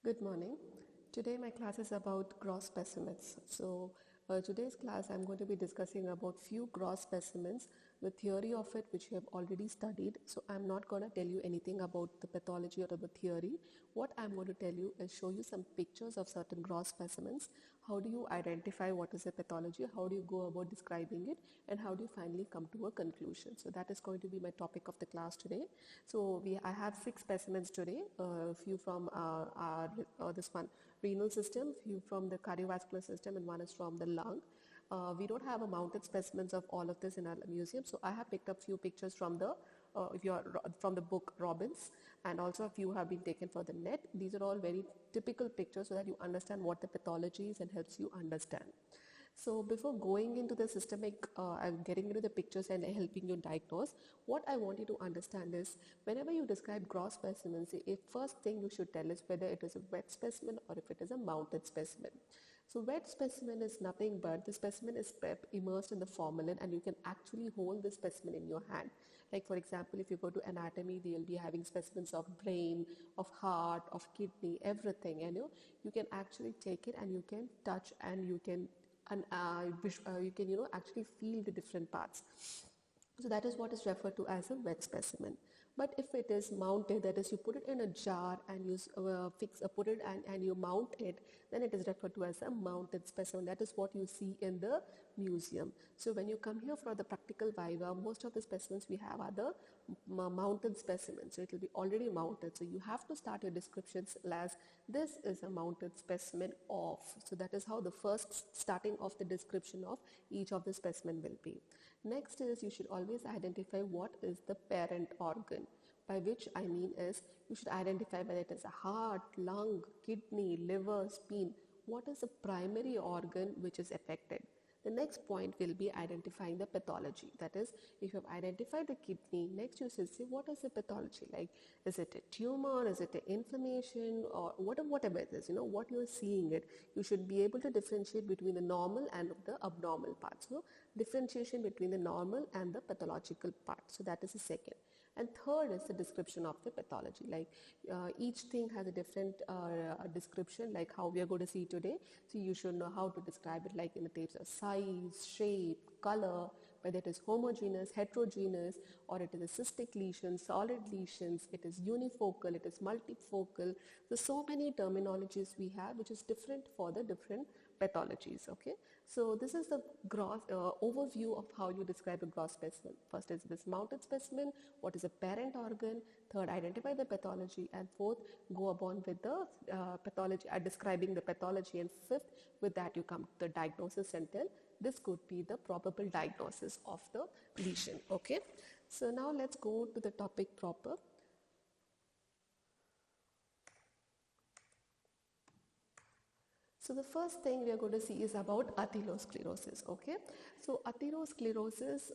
Good morning. Today my class is about gross specimens. Today's class I'm going to be discussing about few gross specimens, the theory of it which you have already studied. So I'm not going to tell you anything about the pathology or the theory. What I'm going to tell you is show you some pictures of certain gross specimens. How do you identify what is a pathology? How do you go about describing it? And how do you finally come to a conclusion? So that is going to be my topic of the class today. I have 6 specimens today, a few from this one renal system, few from the cardiovascular system, and one is from the lung. We don't have a mounted specimens of all of this in our museum, so I have picked up few pictures from the if you are from the book Robbins, and also a few have been taken for the net. These are all very typical pictures so that you understand what the pathology is and helps you understand. So before going into the systemic and getting into the pictures and helping you diagnose, what I want you to understand is whenever you describe gross specimens, the first thing you should tell is whether it is a wet specimen or if it is a mounted specimen. So wet specimen is nothing but the specimen is immersed in the formalin and you can actually hold the specimen in your hand. Like for example, if you go to anatomy, they'll be having specimens of brain, of heart, of kidney, everything. And you can actually take it and you can touch and you can you can actually feel the different parts. So that is what is referred to as a wet specimen. But if it is mounted, that is you put it in a jar and you put it and you mount it, then it is referred to as a mounted specimen. That is what you see in the museum. So when you come here for the practical viva, most of the specimens we have are the mounted specimens. So it will be already mounted. So you have to start your descriptions as this is a mounted specimen of. So that is how the first starting of the description of each of the specimen will be. Next is you should always identify what is the parent organ. By which I mean is you should identify whether it is a heart, lung, kidney, liver, spleen. What is the primary organ which is affected? The next point will be identifying the pathology. That is, if you have identified the kidney, next you should say what is the pathology? Like, is it a tumor? Is it an inflammation? Or whatever it is, what you are seeing it. You should be able to differentiate between the normal and the abnormal parts. So, differentiation between the normal and the pathological part. So, that is the second. And third is the description of the pathology. Like each thing has a different description, like how we are going to see today. So you should know how to describe it, like in the terms of size, shape, color, whether it is homogeneous, heterogeneous, or it is a cystic lesion, solid lesions, it is unifocal, it is multifocal. So many terminologies we have which is different for the different pathologies. Okay, so this is the gross overview of how you describe a gross specimen. First is this mounted specimen, what is a parent organ, third identify the pathology, and fourth go upon with the pathology, describing the pathology, and fifth with that you come to the diagnosis and tell this could be the probable diagnosis of the lesion. Okay, so now let's go to the topic proper. So the first thing we are going to see is about atherosclerosis. Okay, so atherosclerosis,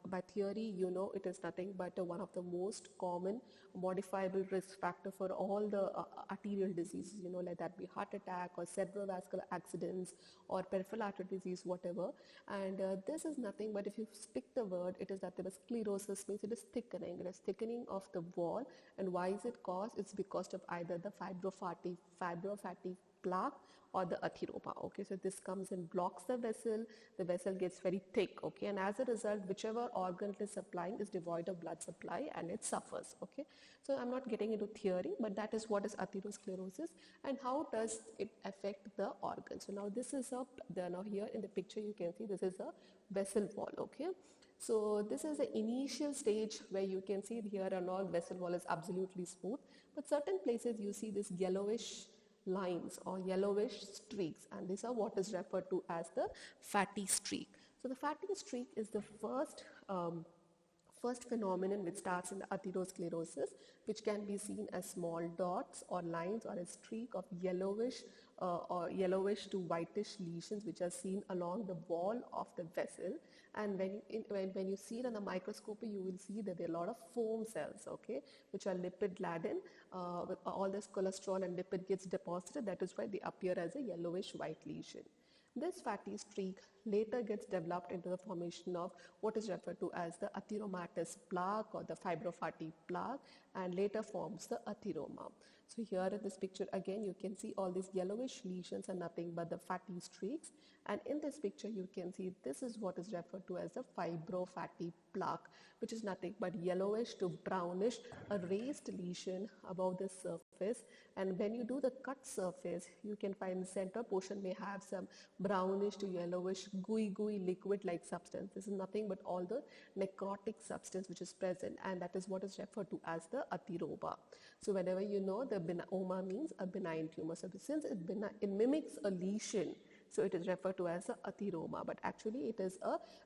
by theory, it is nothing but one of the most common modifiable risk factor for all the arterial diseases. Like that be heart attack or cerebrovascular accidents or peripheral artery disease, whatever. And this is nothing but if you speak the word, it is that the sclerosis means it is thickening. It is thickening of the wall, and why is it caused? It's because of either the fibrofatty plaque or the atheroma. Okay, so this comes and blocks the vessel gets very thick. Okay, and as a result, whichever organ it is supplying is devoid of blood supply and it suffers. Okay, so I'm not getting into theory, but that is what is atherosclerosis and how does it affect the organ. So now this is now here in the picture you can see this is a vessel wall. Okay, so this is the initial stage where you can see here and all vessel wall is absolutely smooth, but certain places you see this yellowish lines or yellowish streaks, and these are what is referred to as the fatty streak. So the fatty streak is the first phenomenon which starts in the atherosclerosis, which can be seen as small dots or lines or a streak of or yellowish to whitish lesions which are seen along the wall of the vessel. And when you see it on the microscopy, you will see that there are a lot of foam cells, okay, which are lipid laden. With all this cholesterol and lipid gets deposited, that is why they appear as a yellowish white lesion. This fatty streak later gets developed into the formation of what is referred to as the atheromatous plaque or the fibrofatty plaque, and later forms the atheroma. So here in this picture again you can see all these yellowish lesions are nothing but the fatty streaks, and in this picture you can see this is what is referred to as the fibrofatty plaque, which is nothing but yellowish to brownish, a raised lesion above the surface. And when you do the cut surface, you can find the center portion may have some brownish to yellowish gooey liquid like substance. This is nothing but all the necrotic substance which is present, and that is what is referred to as the atheroma. So whenever you know the oma means a benign tumor, so since it mimics a lesion, so it is referred to as a atheroma, but actually it is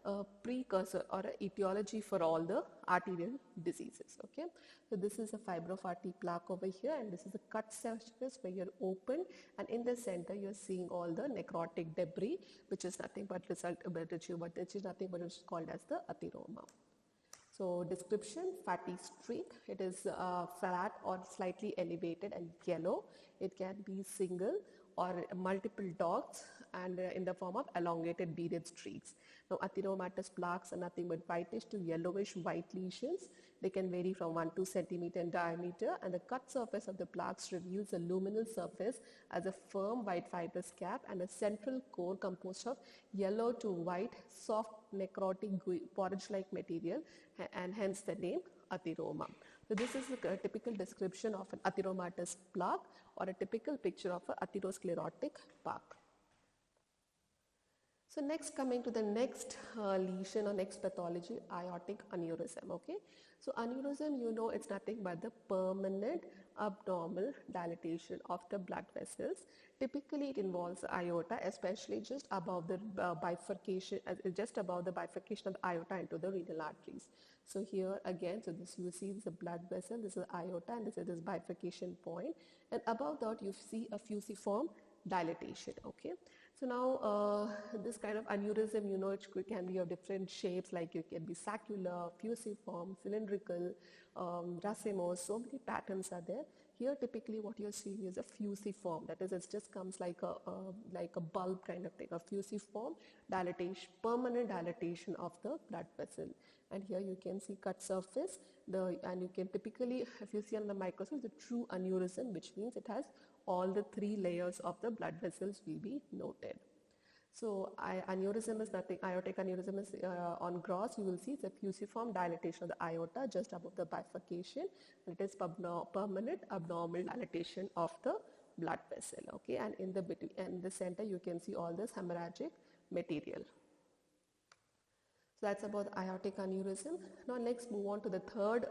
a precursor or an etiology for all the arterial diseases. Okay, so this is a fibrofatty plaque over here, and this is a cut surface where you're open, and in the center you're seeing all the necrotic debris, which is nothing but which is nothing but it's called as the atheroma. So description: fatty streak. It is flat or slightly elevated and yellow. It can be single or multiple dots, and in the form of elongated beaded streaks. Now atheromatous plaques are nothing but whitish to yellowish white lesions. They can vary from 1 to 2 centimeter in diameter, and the cut surface of the plaques reveals a luminal surface as a firm white fibrous cap and a central core composed of yellow to white soft necrotic porridge-like material, and hence the name atheroma. So this is a typical description of an atheromatous plaque or a typical picture of an atherosclerotic plaque. So next, coming to the next lesion or next pathology, aortic aneurysm. Okay, so aneurysm, you know, it's nothing but the permanent abnormal dilatation of the blood vessels. Typically it involves the aorta, especially just above the bifurcation, just above the bifurcation of the aorta into the renal arteries. So here again, so this you see this is a blood vessel, this is aorta, and this is this bifurcation point, and above that you see a fusiform dilatation. Okay, so now this kind of aneurysm, you know, it can be of different shapes, like it can be saccular, fusiform, cylindrical, racemose. So many patterns are there. Here typically what you're seeing is a fusiform, that is, it just comes like a bulb kind of thing, a fusiform dilatation, permanent dilatation of the blood vessel. And here you can see cut surface, and you can typically, if you see on the microscope, the true aneurysm, which means it has all the 3 layers of the blood vessels will be noted. So aneurysm is nothing, aortic aneurysm is on gross, you will see it's a fusiform dilatation of the aorta just above the bifurcation. It is permanent abnormal dilatation of the blood vessel. Okay, and in the center you can see all this hemorrhagic material. So that's about the aortic aneurysm. Now let's move on to the third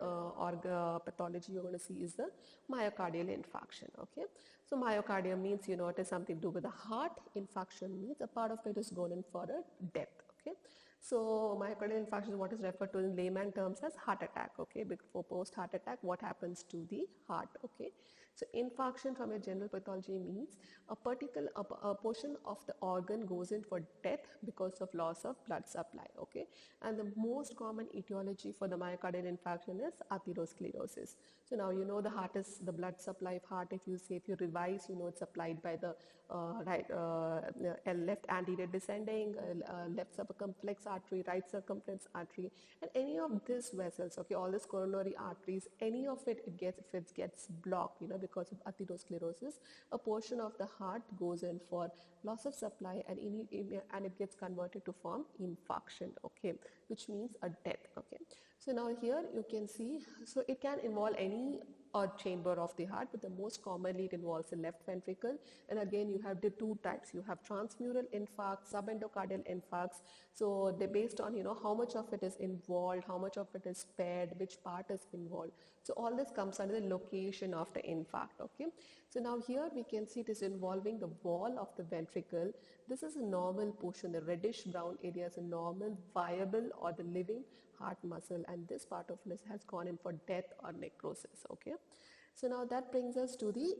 pathology you're going to see is the myocardial infarction. Okay, so myocardium means, you know, it is something to do with the heart. Infarction means a part of it is going in for a death. Okay, so myocardial infarction is what is referred to in layman terms as heart attack. Okay, before post heart attack, what happens to the heart? Okay, so infarction from a general pathology means a portion of the organ goes in for death because of loss of blood supply. Okay, and the most common etiology for the myocardial infarction is atherosclerosis. So now you know the heart is the blood supply of heart. If you revise, you know it's supplied by the left anterior descending, left circumflex artery, right circumflex artery, and any of these vessels. Okay, all these coronary arteries, any of it, if it gets blocked, you know, because of atherosclerosis, a portion of the heart goes in for loss of supply, and it gets converted to form infarction. Okay, which means a death. Okay, so now here you can see, so it can involve any chamber of the heart, but the most commonly it involves the left ventricle. And again you have the 2 types. You have transmural infarct, subendocardial infarcts. So they're based on, you know, how much of it is involved, how much of it is spared, which part is involved. So all this comes under the location of the infarct. Okay, so now here we can see it is involving the wall of the ventricle. This is a normal portion. The reddish brown area is a normal, viable, or the living heart muscle, and this part of it has gone in for death or necrosis. Okay, So now that brings us to the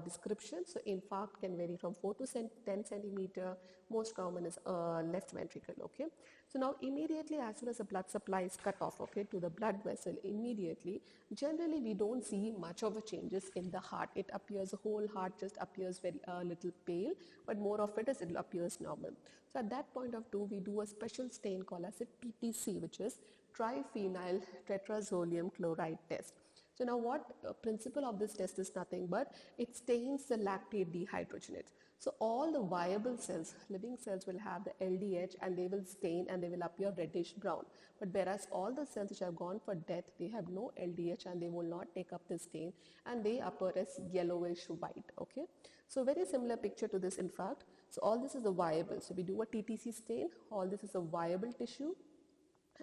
description. So infarct can vary from 4 to 10 centimeter. Most common is left ventricle. Okay. So now immediately as soon as the blood supply is cut off, okay, to the blood vessel, immediately, generally we don't see much of a changes in the heart. It appears, the whole heart just appears very little pale, but more of it appears normal. So at that point of view, we do a special stain called as a TTC, which is triphenyl tetrazolium chloride test. So now what principle of this test is nothing but it stains the lactate dehydrogenates. So all the viable cells, living cells will have the LDH and they will stain and they will appear reddish brown. But whereas all the cells which have gone for death, they have no LDH and they will not take up the stain and they appear as yellowish white. Okay. So very similar picture to this in fact. So all this is a viable. So we do a TTC stain. All this is a viable tissue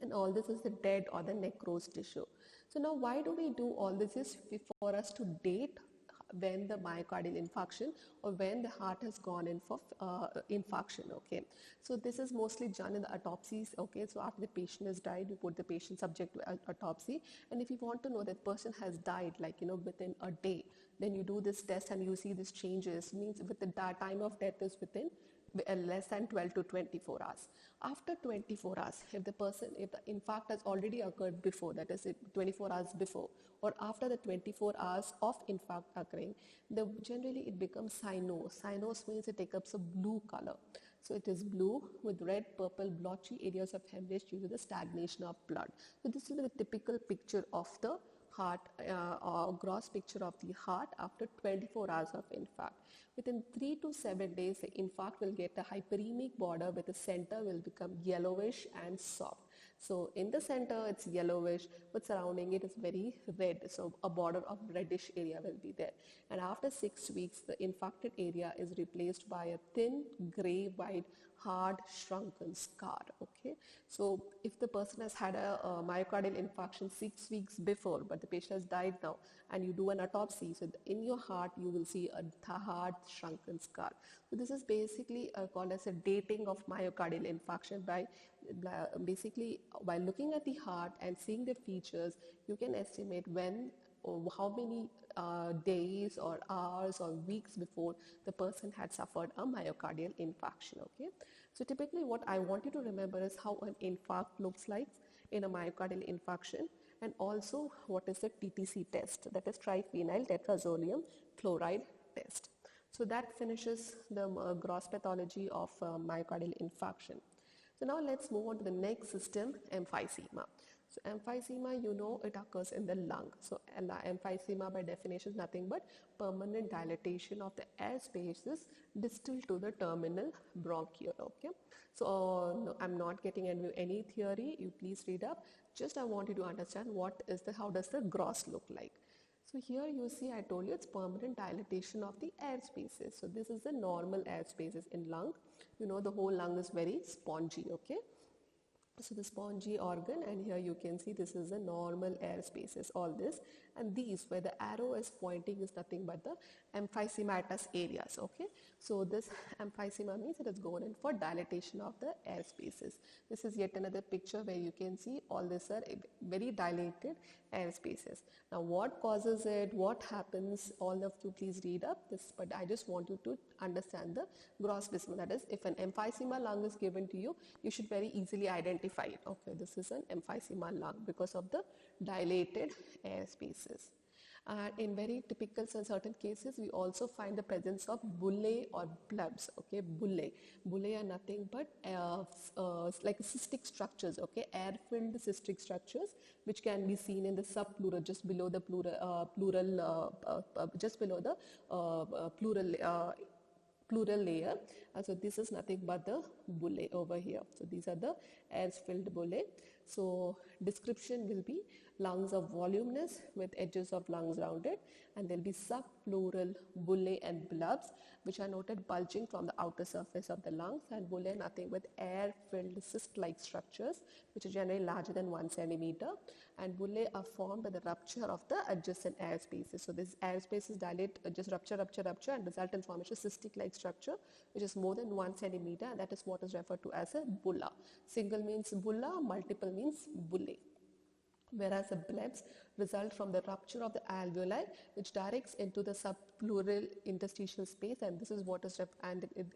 and all this is the dead or the necrosed tissue. So now why do we do all this is for us to date when the myocardial infarction or when the heart has gone in for infarction. Okay, so this is mostly done in the autopsies. Okay, so after the patient has died, you put the patient subject to autopsy, and if you want to know that person has died like within a day, then you do this test and you see these changes. Means with the time of death is within less than 12 to 24 hours. After 24 hours, if the infarct has already occurred before, that is 24 hours before, or after the 24 hours of infarct occurring, generally it becomes cyanose. Cyanose means it takes up a blue color. So it is blue with red, purple, blotchy areas of hemorrhage due to the stagnation of blood. So this is the typical picture of the heart or gross picture of the heart after 24 hours of infarct. Within 3 to 7 days, the infarct will get a hyperemic border with the center will become yellowish and soft. So in the center it's yellowish, but surrounding it is very red. So a border of reddish area will be there. And after 6 weeks, the infarcted area is replaced by a thin gray white hard shrunken scar. Okay, so if the person has had a myocardial infarction 6 weeks before, but the patient has died now, and you do an autopsy, so in your heart you will see a hard shrunken scar. So this is basically called as a dating of myocardial infarction. By basically by looking at the heart and seeing the features, you can estimate when or how many days or hours or weeks before the person had suffered a myocardial infarction. Okay, so typically what I want you to remember is how an infarct looks like in a myocardial infarction, and also what is the TTC test, that is triphenyl tetrazolium chloride test. So that finishes the gross pathology of myocardial infarction. So now let's move on to the next system, emphysema. So emphysema, it occurs in the lung. So emphysema by definition is nothing but permanent dilatation of the air spaces distal to the terminal bronchiole. Okay. So no, I'm not getting into any theory. You please read up. Just I want you to understand how does the gross look like. So here you see I told you it's permanent dilatation of the air spaces. So this is the normal air spaces in lung. The whole lung is very spongy. Okay. So the spongy organ, and here you can see this is the normal air spaces, all this, and these where the arrow is pointing is nothing but the emphysematous areas. Okay, so this emphysema means it is going in for dilatation of the air spaces. This is yet another picture where you can see all these are very dilated air spaces. Now what causes it, what happens, all of you please read up this, but I just want you to understand the gross specimen. That is, if an emphysema lung is given to you, you should very easily identify it. Okay, this is an emphysema lung because of the dilated air spaces. And in very typical certain cases, we also find the presence of bullae or blebs. Okay, bullae are nothing but like cystic structures. Okay, air-filled cystic structures which can be seen in the subpleural, just below the just below the pleural layer. So this is nothing but the bullae over here. So these are the air-filled bullae. So description will be lungs are voluminous with edges of lungs rounded, and there will be subpleural bullae and blebs which are noted bulging from the outer surface of the lungs, and bullae nothing but air-filled cyst-like structures which are generally larger than 1 centimeter, and bullae are formed by the rupture of the adjacent air spaces. So these air spaces dilate, just rupture and result in formation of cystic-like structure which is more than 1 centimeter, and that is what is referred to as a bulla. Single means bulla, multiple means bullae. whereas the blebs result from the rupture of the alveoli, which directs into the subpleural interstitial space, and this is what is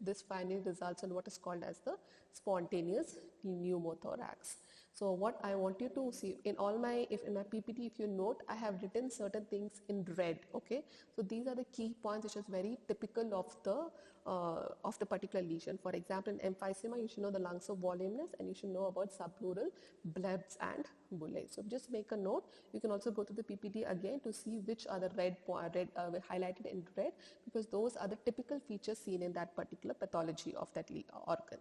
this finding results in what is called as the spontaneous pneumothorax. So what I want you to see in all my, if in my PPT, if you note, I have written certain things in red. Okay, so these are the key points which is very typical of the particular lesion. For example, in emphysema, you should know the lungs of voluminous, and you should know about subpleural blebs and bullae. So just make a note. You can also go to the PPT again to see which are the highlighted in red, because those are the typical features seen in that particular pathology of that organ.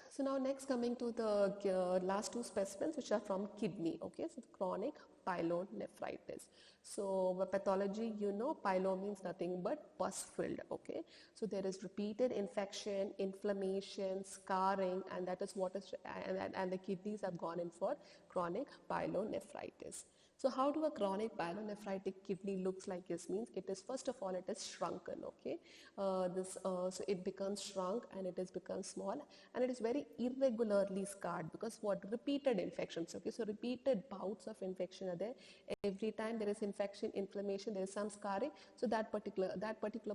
So now next coming to the last two specimens which are from kidney. Okay, so chronic pyelonephritis. So the pathology, you know, pyelo means nothing but pus filled. Okay, so there is repeated infection, inflammation, scarring, and that is what is and the kidneys have gone in for chronic pyelonephritis. So how do a chronic pyelonephritic kidney looks like? This means it is, first of all, it is shrunken. Okay, so it becomes shrunk and it has become small, and it is very irregularly scarred because what, repeated infections. Okay, so repeated bouts of infection are there. Every time there is infection, inflammation, there is some scarring. So that particular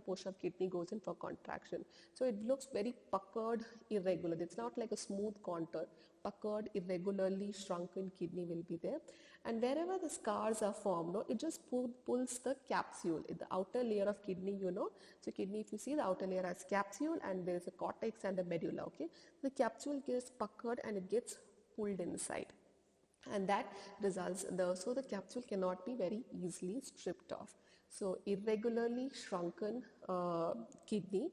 portion of kidney goes in for contraction. So it looks very puckered, irregular. It's not like a smooth contour. Puckered, irregularly shrunken kidney will be there, and wherever the scars are formed, no, it just pulls the capsule, the outer layer of kidney, you know. So kidney, if you see, the outer layer has capsule and there is a cortex and a medulla. Okay, the capsule gets puckered and it gets pulled inside, and that results so the capsule cannot be very easily stripped off. So irregularly shrunken kidney,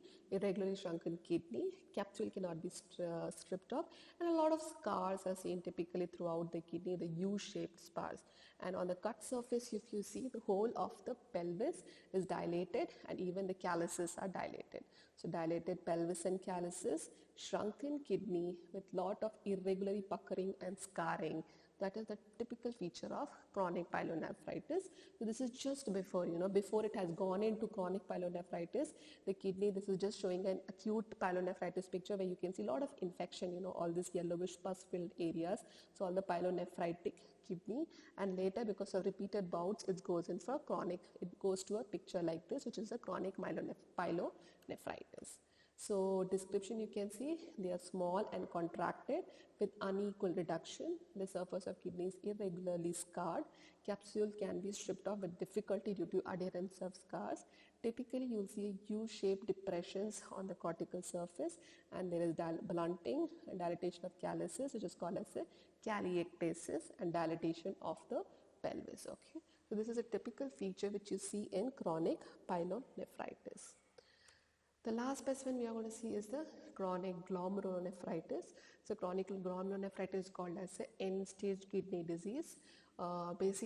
capsule cannot be stripped off, and a lot of scars are seen typically throughout the kidney, the U-shaped scars. And on the cut surface, if you see, the whole of the pelvis is dilated, and even the calyces are dilated. So dilated pelvis and calyces, shrunken kidney with lot of irregularly puckering and scarring. That is the typical feature of chronic pyelonephritis. So this is just before, before it has gone into chronic pyelonephritis, the kidney, this is just showing an acute pyelonephritis picture where you can see a lot of infection, all these yellowish pus-filled areas. So all the pyelonephritic kidney, and later because of repeated bouts, it goes in for chronic, it goes to a picture like this, which is a chronic pyelonephritis. So description, you can see they are small and contracted with unequal reduction. The surface of kidney is irregularly scarred. Capsule can be stripped off with difficulty due to adherence of scars. Typically, you will see U-shaped depressions on the cortical surface, and there is blunting and dilatation of calyces, which is called as a caliectasis, and dilatation of the pelvis. Okay, so this is a typical feature which you see in chronic pyelonephritis. The last specimen we are going to see is the chronic glomerulonephritis. So chronic glomerulonephritis is called as a end-stage kidney disease. This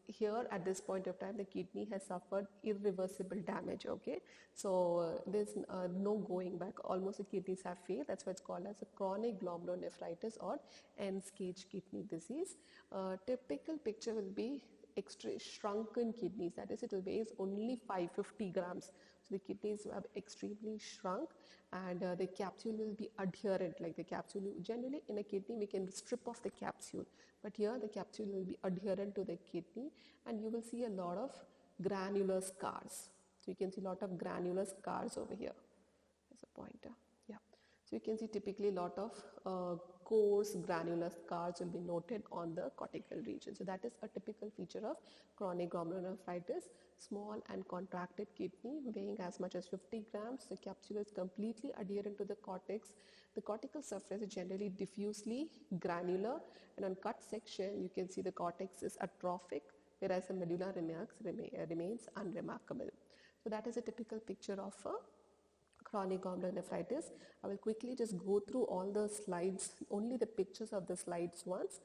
here at this point of time, the kidney has suffered irreversible damage. Okay, so there's no going back. Almost the kidneys have failed. That's why it's called as a chronic glomerulonephritis or end-stage kidney disease. Typical picture will be extra shrunken kidneys. That is, it will weigh only 550 grams. So the kidneys have extremely shrunk, and the capsule will be adherent. Like the capsule, generally in a kidney we can strip off the capsule, but here the capsule will be adherent to the kidney, and you will see a lot of granular scars. So you can see a lot of granular scars over here. There's a pointer. Yeah. So you can see typically a lot of coarse granular scars will be noted on the cortical region. So that is a typical feature of chronic glomerulonephritis. Small and contracted kidney weighing as much as 50 grams. The capsule is completely adherent to the cortex. The cortical surface is generally diffusely granular, and on cut section you can see the cortex is atrophic, whereas the medulla remains unremarkable. So that is a typical picture of a chronic glomerulonephritis. I will quickly just go through all the slides, only the pictures of the slides once.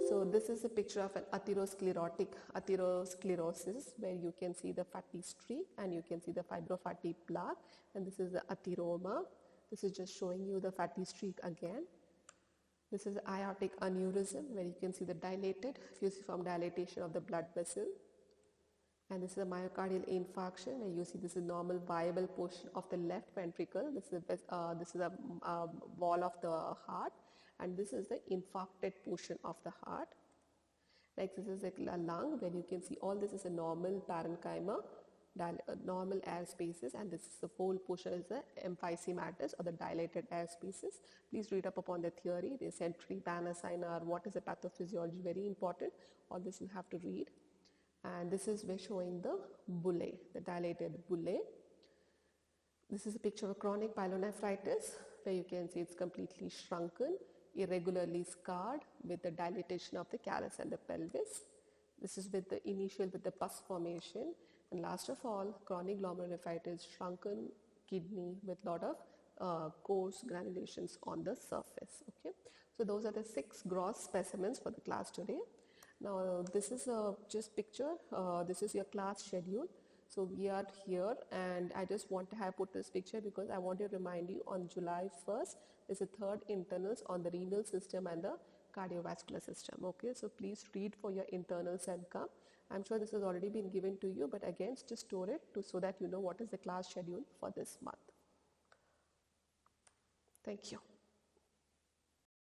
So this is a picture of an atherosclerosis, where you can see the fatty streak and you can see the fibrofatty plaque, and this is the atheroma. This is just showing you the fatty streak again. This is aortic aneurysm, where you can see the dilated, fusiform dilatation of the blood vessel. And this is a myocardial infarction, where you see this is normal viable portion of the left ventricle. This is a wall of the heart, and this is the infarcted portion of the heart. Next, this is a lung, where you can see all this is a normal parenchyma, normal air spaces, and this is the whole portion is the emphysematous or the dilated air spaces. Please read up upon the theory, the century, Banner sign, what is the pathophysiology, very important. All this you have to read. And this is we're showing the bullae, the dilated bullae. This is a picture of chronic pyelonephritis, where you can see it's completely shrunken, irregularly scarred with the dilatation of the callus and the pelvis. This is with the pus formation. And last of all, chronic glomerulonephritis, shrunken kidney with lot of coarse granulations on the surface. Okay, so those are the 6 gross specimens for the class today. Now this is a just picture. This is your class schedule. So we are here, and I just want to have put this picture because I want to remind you on July 1st is a 3rd internals on the renal system and the cardiovascular system. Okay, so please read for your internals and come. I'm sure this has already been given to you, but again just store it so that you know what is the class schedule for this month. Thank you.